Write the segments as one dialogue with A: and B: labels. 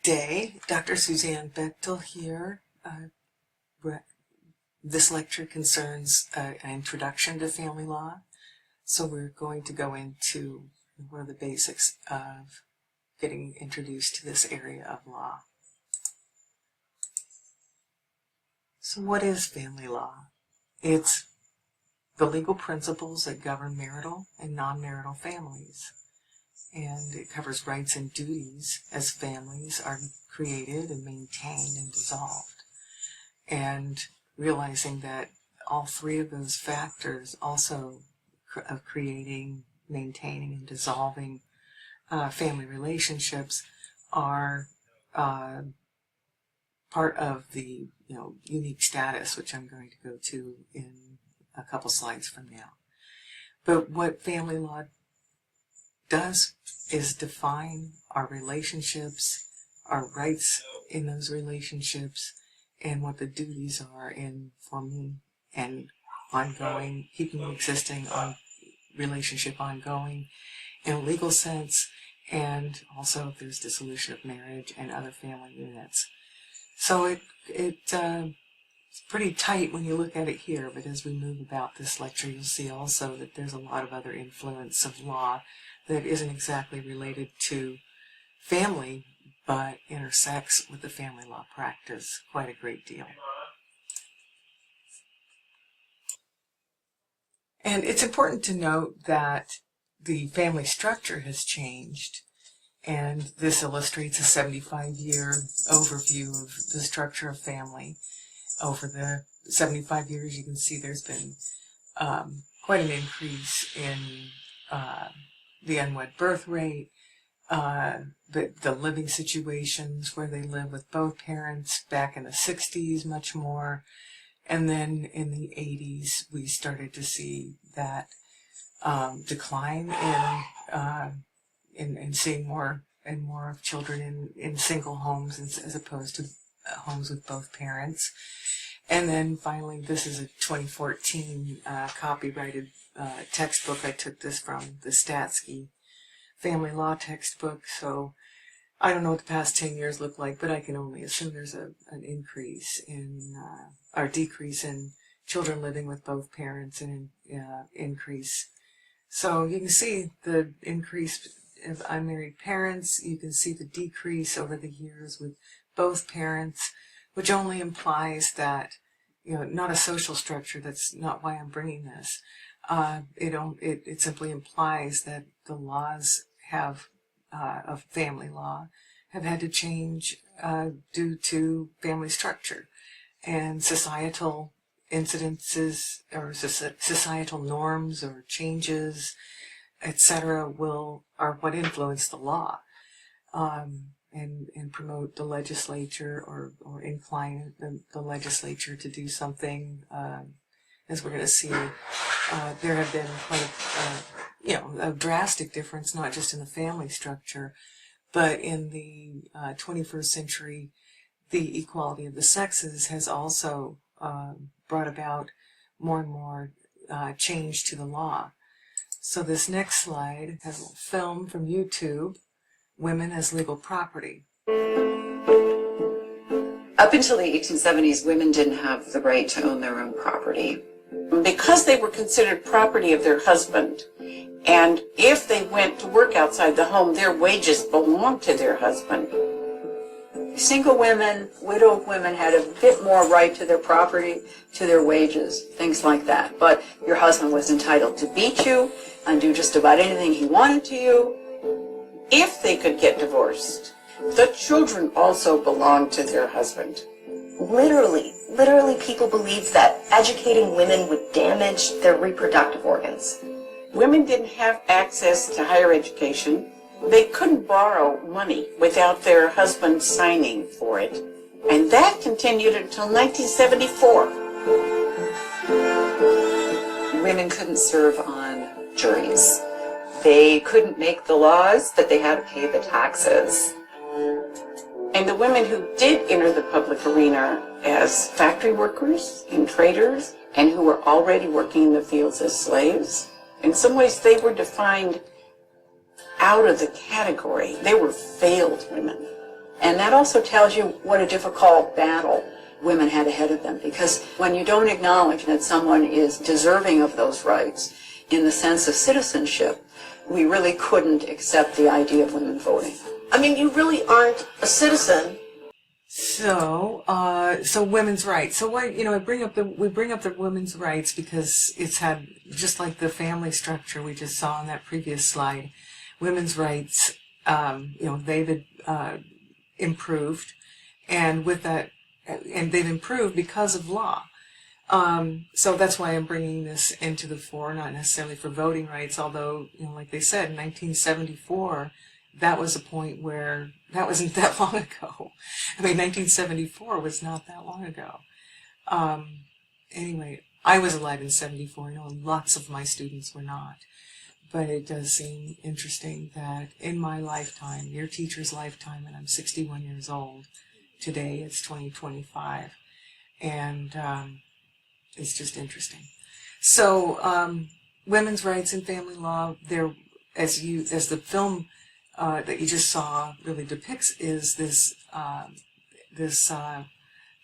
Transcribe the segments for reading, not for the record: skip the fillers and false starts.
A: day. Dr. Suzanne Bechtel here. This lecture concerns an introduction to family law. So we're going to go into what are the basics of getting introduced to this area of law. So what is family law? It's the legal principles that govern marital and non-marital families. And it covers rights and duties as families are created and maintained and dissolved. And realizing that all three of those factors also of creating, maintaining, and dissolving family relationships are part of the unique status, which I'm going to go to in a couple slides from now. But what family law does is define our relationships, our rights in those relationships, and what the duties are in forming and ongoing, keeping the existing relationship ongoing in a legal sense, and also if there's dissolution of marriage and other family units. So it's pretty tight when you look at it here, but as we move about this lecture, you'll see also that there's a lot of other influence of law that isn't exactly related to family, but intersects with the family law practice quite a great deal. And it's important to note that the family structure has changed, and this illustrates a 75-year overview of the structure of family. Over the 75 years, you can see there's been quite an increase in the unwed birth rate, the living situations where they live with both parents back in the 60s much more. And then in the 80s, we started to see that decline in seeing more and more of children in single homes as opposed to homes with both parents. And then finally, this is a 2014 copyrighted textbook. I took this from the Statsky family law textbook. So I don't know what the past 10 years look like, but I can only assume there's an increase in, or decrease in children living with both parents and increase. So you can see the increase of unmarried parents. You can see the decrease over the years with both parents, which only implies that, not a social structure. That's not why I'm bringing this. It simply implies that the laws of family law have had to change due to family structure and societal incidences or societal norms or changes, etc. are what influence the law and promote the legislature or incline the legislature to do something. As we're going to see, there have been quite a drastic difference, not just in the family structure, but in the 21st century, the equality of the sexes has also brought about more and more change to the law. So this next slide has a film from YouTube, Women as Legal Property.
B: Up until the 1870s, women didn't have the right to own their own property. Because they were considered property of their husband, and if they went to work outside the home, their wages belonged to their husband.
C: Single women, widowed women had a bit more right to their property, to their wages, things like that. But your husband was entitled to beat you and do just about anything he wanted to you.
B: If they could get divorced, the children also belonged to their husband.
D: Literally people believed that educating women would damage their reproductive organs.
B: Women didn't have access to higher education. They couldn't borrow money without their husband signing for it. And that continued until 1974.
C: Women couldn't serve on juries. They couldn't make the laws, but they had to pay the taxes.
B: And the women who did enter the public arena as factory workers and traders, and who were already working in the fields as slaves, in some ways they were defined out of the category. They were failed women.
C: And that also tells you what a difficult battle women had ahead of them, because when you don't acknowledge that someone is deserving of those rights in the sense of citizenship, we really couldn't accept the idea of women voting.
E: I mean, you really aren't a citizen.
A: So, so women's rights. So why, we bring up the women's rights because it's had, just like the family structure we just saw on that previous slide, women's rights, they've improved, and with that, and they've improved because of law. So that's why I'm bringing this into the fore, not necessarily for voting rights, although, like they said, in 1974, that was a point where that wasn't that long ago. I mean, 1974 was not that long ago. Anyway, I was alive in 74. I know lots of my students were not. But it does seem interesting that in my lifetime, your teacher's lifetime, and I'm 61 years old, today it's 2025, and it's just interesting. So women's rights and family law, there, as the film that you just saw really depicts, is this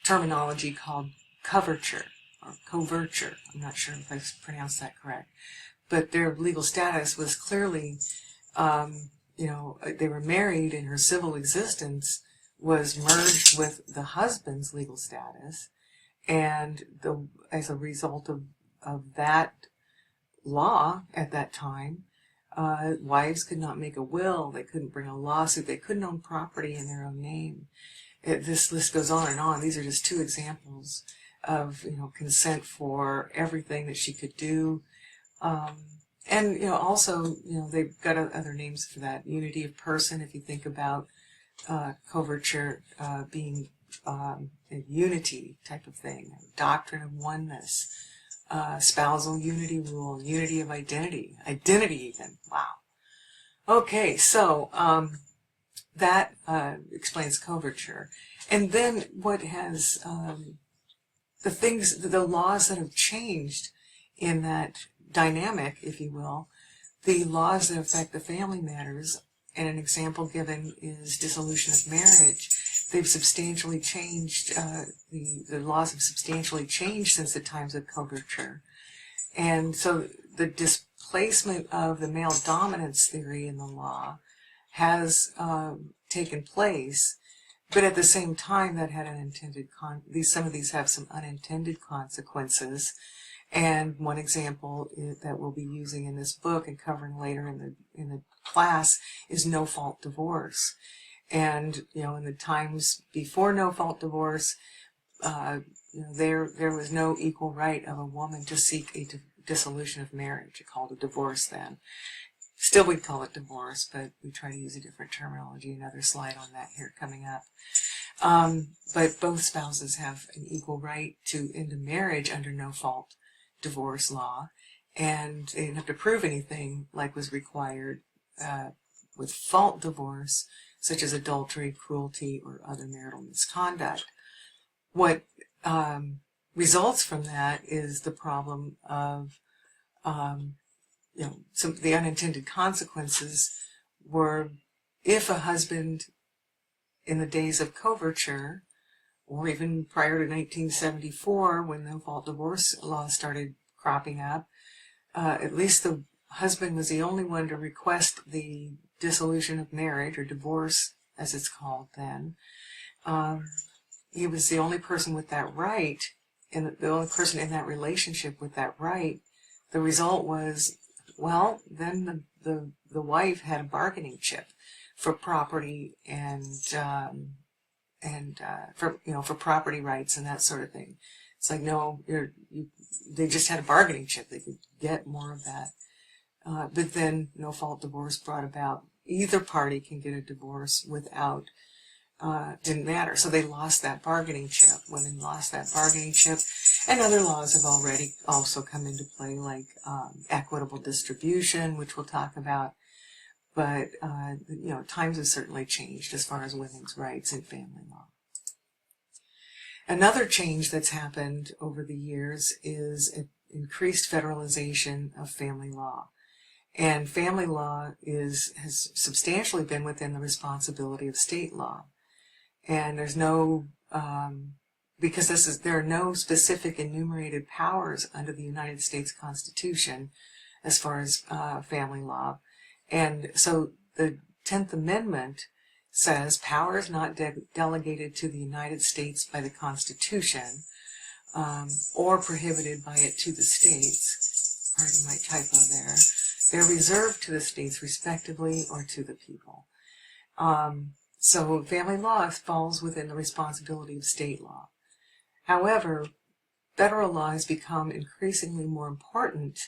A: terminology called coverture or coverture. I'm not sure if I pronounced that correct, but their legal status was clearly, they were married, and her civil existence was merged with the husband's legal status, and as a result of that law at that time, wives could not make a will, they couldn't bring a lawsuit, they couldn't own property in their own name. This list goes on and on. These are just two examples of consent for everything that she could do. And also they've got other names for that. Unity of person, if you think about coverture being a unity type of thing, doctrine of oneness, spousal unity rule, unity of identity even. Wow. Okay, so that explains coverture. And then what has the laws that have changed in that dynamic, if you will, the laws that affect the family matters, and an example given is dissolution of marriage. They've substantially changed, the laws have substantially changed since the times of coverture. And so the displacement of the male dominance theory in the law has taken place, but at the same time that had unintended some of these have some unintended consequences. And one example that we'll be using in this book and covering later in the class is no-fault divorce. And in the times before no-fault divorce, there was no equal right of a woman to seek a dissolution of marriage. It's called a divorce then. Still, we'd call it divorce, but we try to use a different terminology. Another slide on that here coming up. But both spouses have an equal right to end a marriage under no-fault divorce law, and they didn't have to prove anything like was required with fault divorce, such as adultery, cruelty, or other marital misconduct. What results from that is the problem of some the unintended consequences were if a husband in the days of coverture, or even prior to 1974 when no-fault divorce laws started cropping up, at least the husband was the only one to request the dissolution of marriage, or divorce as it's called then. He was the only person with that right, and the only person in that relationship with that right. The result was, well, then the wife had a bargaining chip for property and for property rights and that sort of thing. It's like, no, they just had a bargaining chip. They could get more of that. But then no-fault divorce brought about either party can get a divorce without, didn't matter. So they lost that bargaining chip. Women lost that bargaining chip. And other laws have already also come into play, like equitable distribution, which we'll talk about. But, times have certainly changed as far as women's rights in family law. Another change that's happened over the years is an increased federalization of family law. And family law has substantially been within the responsibility of state law. And there's no, because there are no specific enumerated powers under the United States Constitution as far as family law. And so the 10th Amendment says power is not delegated to the United States by the Constitution or prohibited by it to the states. Pardon my typo there. They're reserved to the states respectively or to the people. So family law falls within the responsibility of state law. However, federal law has become increasingly more important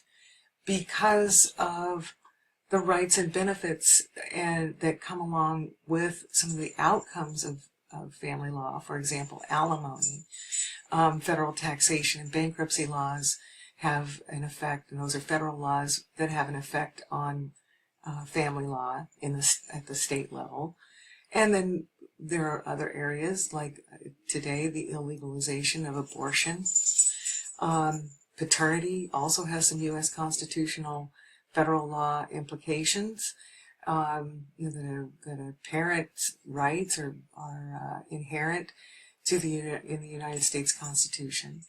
A: because of the rights and benefits that come along with some of the outcomes of family law. For example, alimony, federal taxation and bankruptcy laws have an effect, and those are federal laws that have an effect on family law at the state level. And then there are other areas like today, the illegalization of abortion. Paternity also has some U.S. constitutional federal law implications. That a parent's rights are inherent to in the United States Constitution.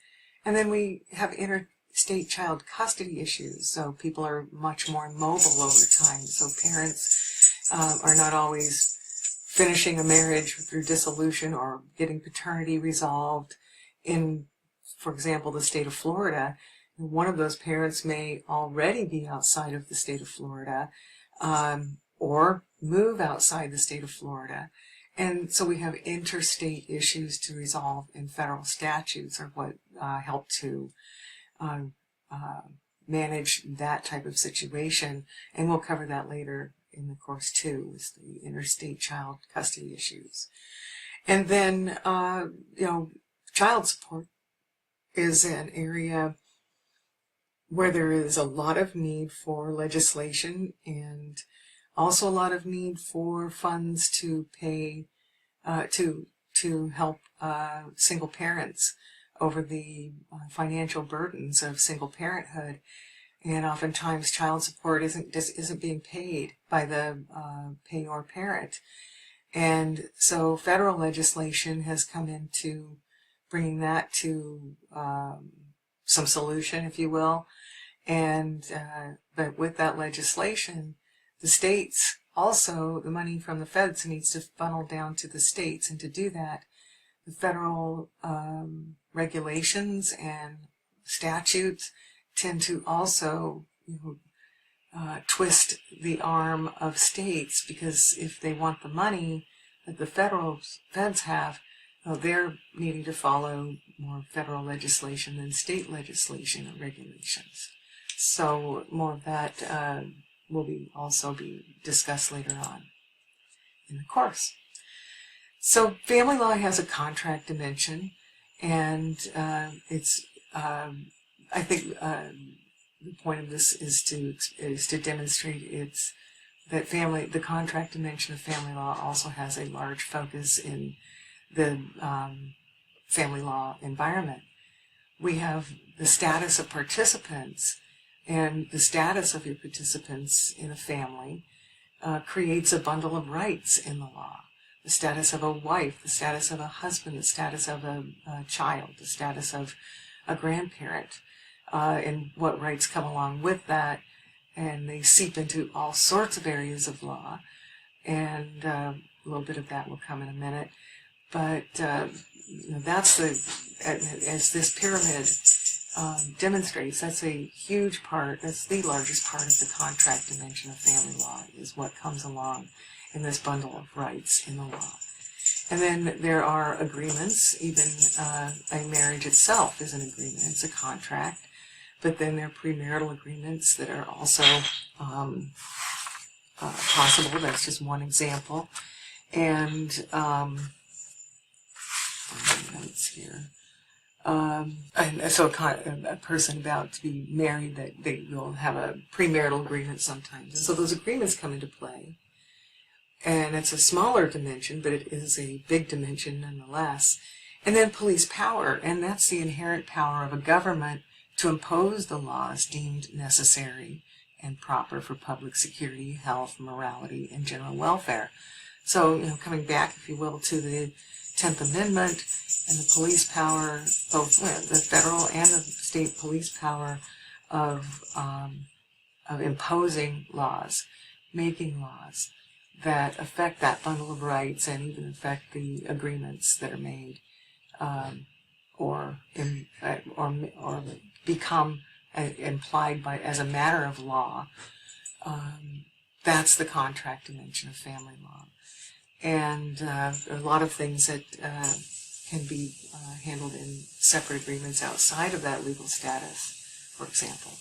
A: And then we have interstate child custody issues. So people are much more mobile over time. So parents are not always finishing a marriage through dissolution or getting paternity resolved. In, for example, the state of Florida, one of those parents may already be outside of the state of Florida or move outside the state of Florida. And so we have interstate issues to resolve, and federal statutes are what help to manage that type of situation. And we'll cover that later in the course too, is the interstate child custody issues. And then, child support is an area where there is a lot of need for legislation and also a lot of need for funds to pay, to help single parents over the financial burdens of single parenthood. And oftentimes child support isn't being paid by the payor parent. And so federal legislation has come into bringing that to some solution, if you will. And but with that legislation, the states also, the money from the feds needs to funnel down to the states. And to do that, the federal regulations and statutes tend to also twist the arm of states, because if they want the money that the feds have, they're needing to follow more federal legislation than state legislation and regulations. So more of that will also be discussed later on in the course. So family law has a contract dimension, and it's I think the point of this is to demonstrate that the contract dimension of family law also has a large focus in the family law environment. We have the status of participants, and the status of your participants in a family creates a bundle of rights in the law. The status of a wife, the status of a husband, the status of a child, the status of a grandparent, and what rights come along with that, and they seep into all sorts of areas of law, and a little bit of that will come in a minute. But that's as this pyramid demonstrates, that's a huge part, that's the largest part of the contract dimension of family law, is what comes along in this bundle of rights in the law. And then there are agreements. Even a marriage itself is an agreement, it's a contract. But then there are premarital agreements that are also possible. That's just one example. And notes here. And so a person about to be married, that they will have a premarital agreement sometimes. And so those agreements come into play. And it's a smaller dimension, but it is a big dimension nonetheless. And then police power, and that's the inherent power of a government to impose the laws deemed necessary and proper for public security, health, morality, and general welfare. So, coming back, if you will, to the 10th Amendment and the police power, both the federal and the state police power of imposing laws, making laws that affect that bundle of rights and even affect the agreements that are made, or become implied by as a matter of law. That's the contract dimension of family law, and a lot of things that can be handled in separate agreements outside of that legal status, for example.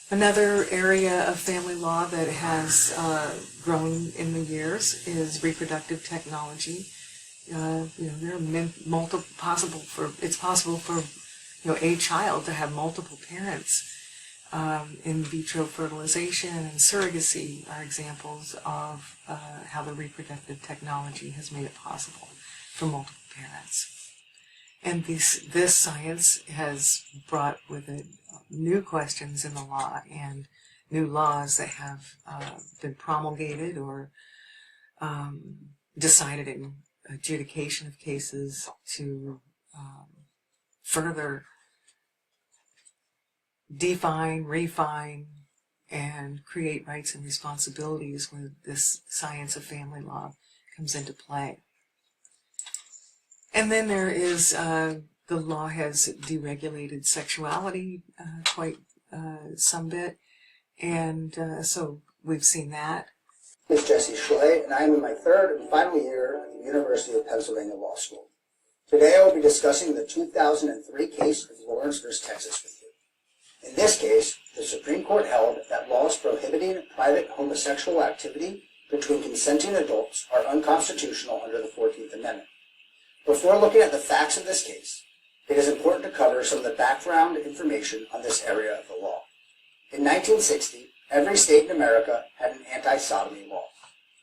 A: Another area of family law that has grown in the years is reproductive technology. There are multiple possible for. It's possible for a child to have multiple parents. In vitro fertilization and surrogacy are examples of how the reproductive technology has made it possible for multiple parents. And this science has brought with it new questions in the law and new laws that have been promulgated or decided in adjudication of cases to further define, refine, and create rights and responsibilities when this science of family law comes into play. And then there is, the law has deregulated sexuality quite some bit, and so we've seen that.
F: My name is Jesse Schley, and I am in my third and final year at the University of Pennsylvania Law School. Today I will be discussing the 2003 case of Lawrence v. Texas with you. In this case, the Supreme Court held that laws prohibiting private homosexual activity between consenting adults are unconstitutional under the 14th Amendment. Before looking at the facts of this case, it is important to cover some of the background information on this area of the law. In 1960, every state in America had an anti-sodomy law.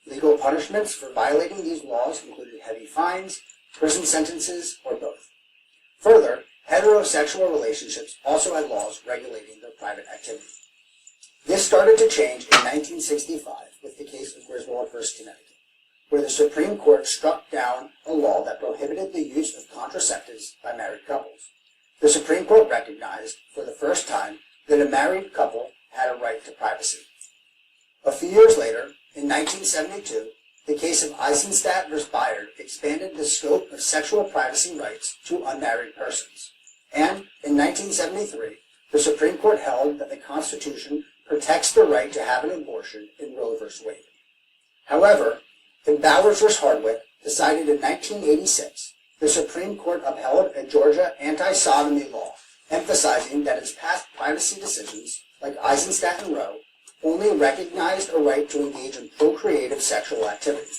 F: Legal punishments for violating these laws included heavy fines, prison sentences, or both. Further, heterosexual relationships also had laws regulating their private activity. This started to change in 1965 with the case of Griswold v. Connecticut, where the Supreme Court struck down a law that prohibited the use of contraceptives by married couples. The Supreme Court recognized, for the first time, that a married couple had a right to privacy. A few years later, in 1972, the case of Eisenstadt v. Bayard expanded the scope of sexual privacy rights to unmarried persons. And in 1973, the Supreme Court held that the Constitution protects the right to have an abortion in Roe v. Wade. However, in Bowers v. Hardwick, decided in 1986, the Supreme Court upheld a Georgia anti-sodomy law, emphasizing that its past privacy decisions, like Eisenstadt and Roe, only recognized a right to engage in procreative sexual activity.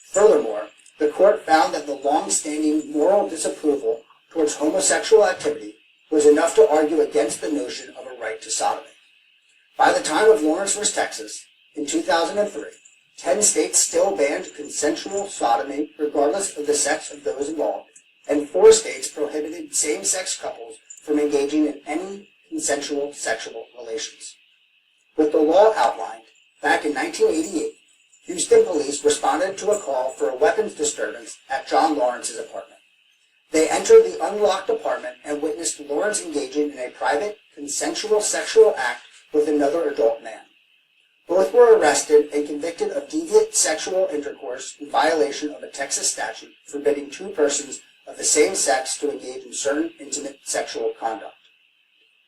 F: Furthermore, the court found that the long-standing moral disapproval towards homosexual activity was enough to argue against the notion of a right to sodomy. By the time of Lawrence v. Texas, in 2003, 10 states still banned consensual sodomy regardless of the sex of those involved, and 4 states prohibited same-sex couples from engaging in any consensual sexual relations. With the law outlined, back in 1988, Houston police responded to a call for a weapons disturbance at John Lawrence's apartment. They entered the unlocked apartment and witnessed Lawrence engaging in a private, consensual sexual act with another adult man. Both were arrested and convicted of deviant sexual intercourse in violation of a Texas statute forbidding 2 persons of the same sex to engage in certain intimate sexual conduct.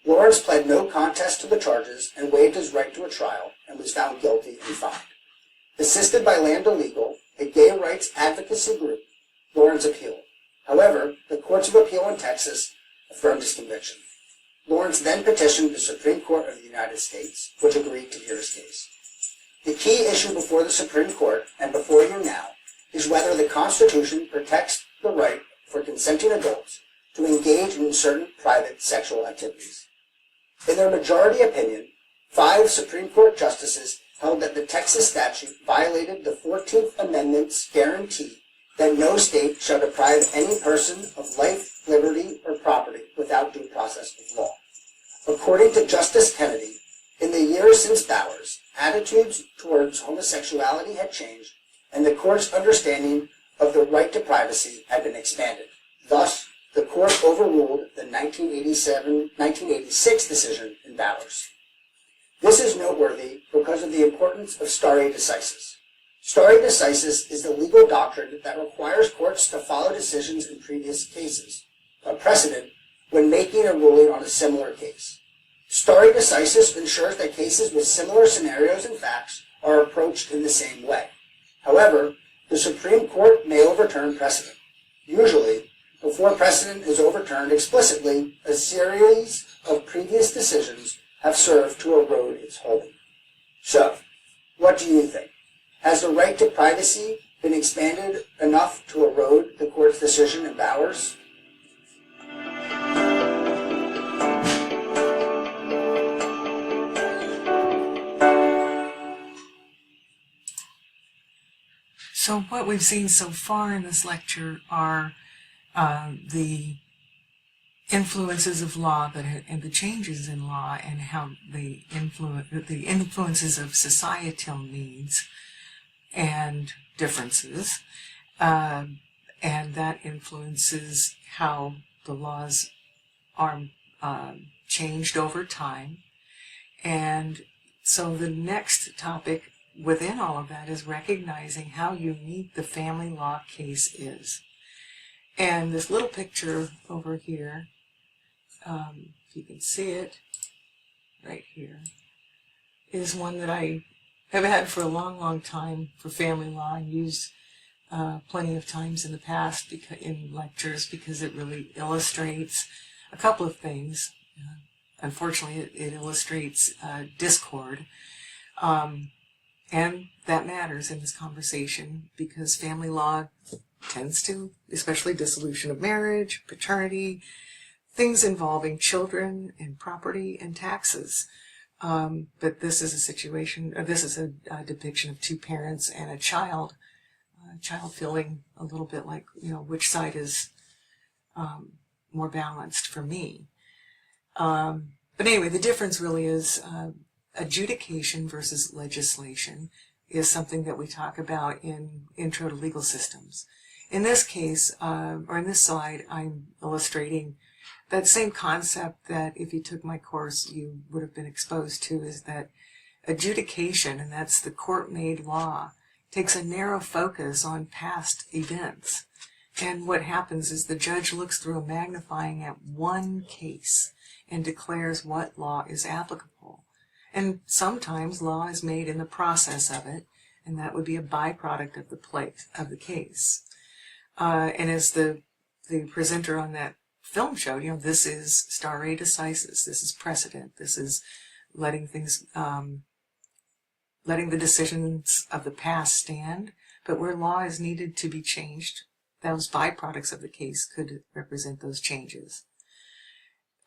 F: Lawrence pled no contest to the charges and waived his right to a trial and was found guilty and fined. Assisted by Lambda Legal, a gay rights advocacy group, Lawrence appealed. However, the courts of appeal in Texas affirmed his conviction. Lawrence then petitioned the Supreme Court of the United States, which agreed to hear his case. The key issue before the Supreme Court, and before you now, is whether the Constitution protects the right for consenting adults to engage in certain private sexual activities. In their majority opinion, 5 Supreme Court justices held that the Texas statute violated the 14th Amendment's guarantee that no state shall deprive any person of life, liberty, or property without due process of law. According to Justice Kennedy, in the years since Bowers, attitudes towards homosexuality had changed, and the court's understanding of the right to privacy had been expanded. Thus, the court overruled the 1986 decision in Bowers. This is noteworthy because of the importance of stare decisis. Stare decisis is the legal doctrine that requires courts to follow decisions in previous cases, a precedent when making a ruling on a similar case. Stare decisis ensures that cases with similar scenarios and facts are approached in the same way. However, the Supreme Court may overturn precedent. Usually, before precedent is overturned explicitly, a series of previous decisions have served to erode its holding. So, what do you think? Has the right to privacy been expanded enough to erode the court's decision in Bowers?
A: So what we've seen so far in this lecture are the influences of law and the changes in law and how the influences of societal needs and differences, and that influences how the laws are changed over time. And so the next topic within all of that is recognizing how unique the family law case is. And this little picture over here, if you can see it right here, is one that I have had for a long, long time for family law and used plenty of times in the past in lectures because it really illustrates a couple of things. Unfortunately, it illustrates discord. And that matters in this conversation because family law tends to, especially dissolution of marriage, paternity, things involving children and property and taxes. But this is a situation, this is a depiction of two parents and a child feeling a little bit like, which side is more balanced for me. But anyway, the difference really is adjudication versus legislation is something that we talk about in Intro to Legal Systems. In this case, or in this slide, I'm illustrating that same concept that if you took my course you would have been exposed to, is that adjudication, and that's the court-made law, takes a narrow focus on past events. And what happens is the judge looks through a magnifying at one case and declares what law is applicable. And sometimes law is made in the process of it, and that would be a byproduct of the case. And as the presenter on that film showed, this is stare decisis. This is precedent. This is letting things, letting the decisions of the past stand. But where law is needed to be changed, those byproducts of the case could represent those changes.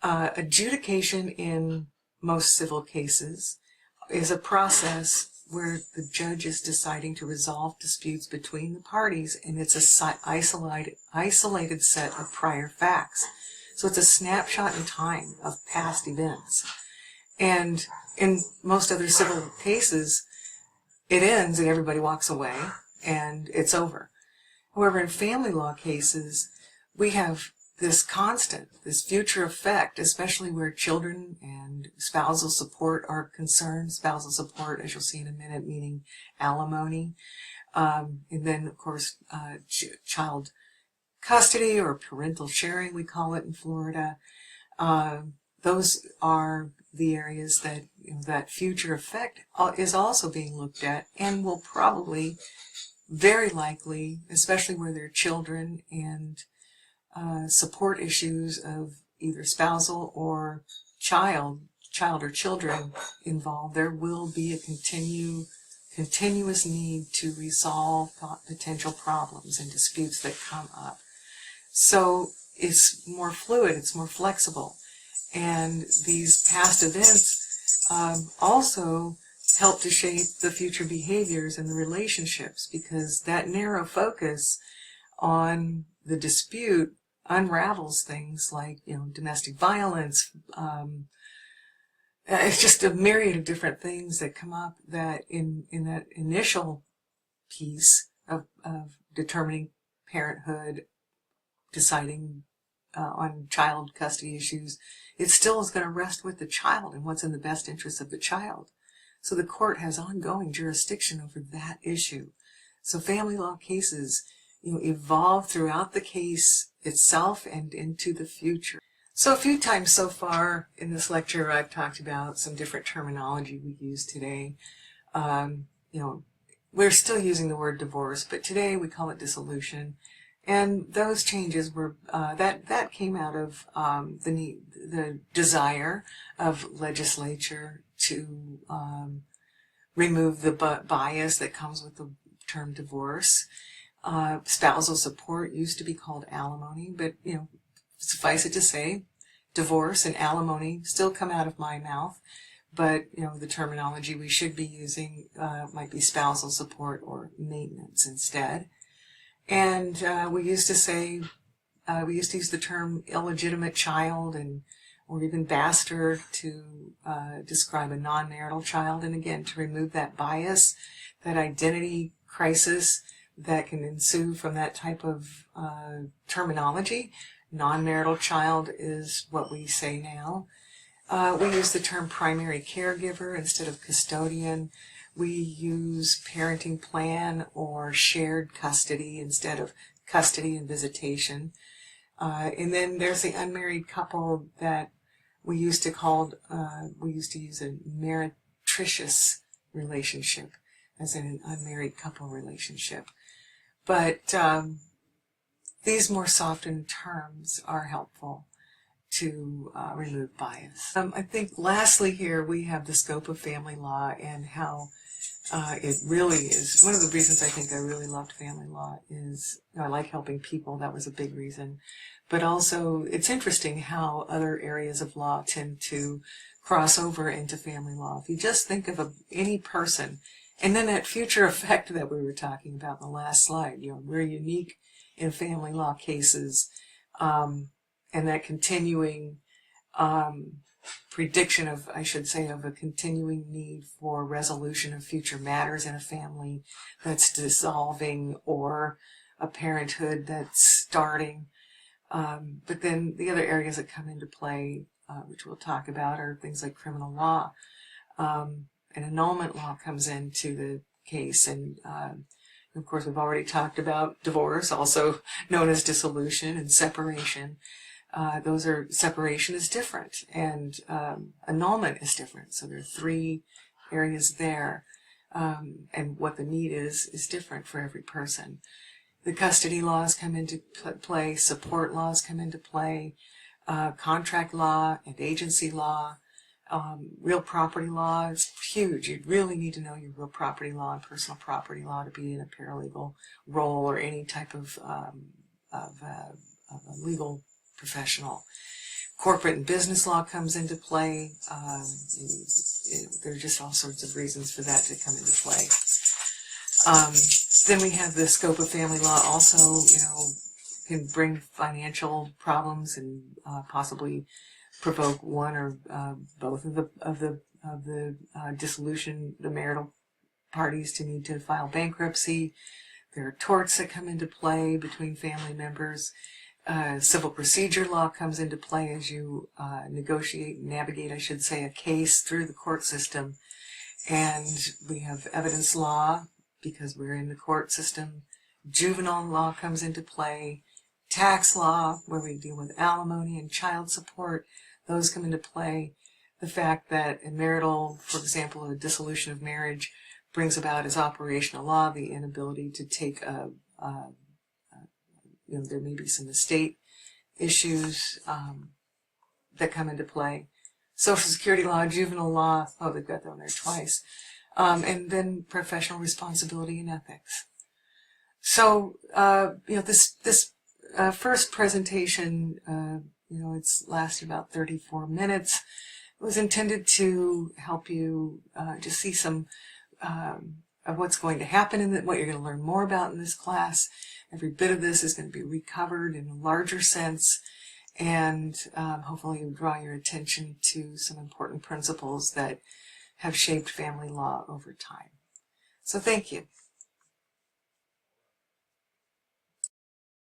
A: Adjudication in most civil cases is a process where the judge is deciding to resolve disputes between the parties, and it's a isolated set of prior facts. So it's a snapshot in time of past events. And in most other civil cases, it ends and everybody walks away and it's over. However, in family law cases, we have this constant, this future effect, especially where children and spousal support are concerned. Spousal support, as you'll see in a minute, meaning alimony. And then, of course, child custody or parental sharing, we call it in Florida. Those are the areas that that future effect is also being looked at and will probably, very likely, especially where there are children and support issues of either spousal or child or children involved, there will be a continuous need to resolve potential problems and disputes that come up. So it's more fluid, it's more flexible. And these past events also help to shape the future behaviors and the relationships, because that narrow focus on the dispute unravels things like, domestic violence. It's just a myriad of different things that come up that in that initial piece of determining parenthood, deciding on child custody issues, it still is going to rest with the child and what's in the best interest of the child. So the court has ongoing jurisdiction over that issue. So family law cases, evolve throughout the case itself and into the future. So a few times so far in this lecture, I've talked about some different terminology we use today. We're still using the word divorce, but today we call it dissolution. And those changes were that came out of the desire of legislature to remove the bias that comes with the term divorce. Spousal support used to be called alimony, but suffice it to say, divorce and alimony still come out of my mouth. But the terminology we should be using might be spousal support or maintenance instead. And we used to use the term illegitimate child or even bastard to describe a non-marital child. And again, to remove that bias, that identity crisis that can ensue from that type of terminology. Non-marital child is what we say now. We use the term primary caregiver instead of custodian. We use parenting plan or shared custody instead of custody and visitation. And then there's the unmarried couple that we used to use a meretricious relationship, as in an unmarried couple relationship. But these more softened terms are helpful to remove bias. I think lastly here we have the scope of family law and how it really is. One of the reasons I think I really loved family law is I like helping people. That was a big reason. But also it's interesting how other areas of law tend to cross over into family law. If you just think of any person, and then that future effect that we were talking about in the last slide, we're unique in family law cases, and that continuing prediction of a continuing need for resolution of future matters in a family that's dissolving or a parenthood that's starting. But then the other areas that come into play, which we'll talk about, are things like criminal law. And annulment law comes into the case. And of course, we've already talked about divorce, also known as dissolution, and separation. Separation is different, and annulment is different. So there are three areas there, and what the need is different for every person. The custody laws come into play, support laws come into play, contract law and agency law, real property law is huge. You really need to know your real property law and personal property law to be in a paralegal role or any type of a legal professional. Corporate and business law comes into play. There are just all sorts of reasons for that to come into play. Then we have the scope of family law also, can bring financial problems and possibly provoke one or both of the dissolution, the marital parties to need to file bankruptcy. There are torts that come into play between family members. Civil procedure law comes into play as you navigate, a case through the court system. And we have evidence law because we're in the court system. Juvenile law comes into play. Tax law, where we deal with alimony and child support, those come into play. The fact that in marital, for example, a dissolution of marriage brings about as operational law the inability to take there may be some estate issues that come into play. Social Security law, juvenile law, they've got that on there twice. And then professional responsibility and ethics. So, this first presentation, it's lasted about 34 minutes. It was intended to help you just see some of what's going to happen and what you're going to learn more about in this class. Every bit of this is going to be recovered in a larger sense, and hopefully you'll draw your attention to some important principles that have shaped family law over time. So thank you.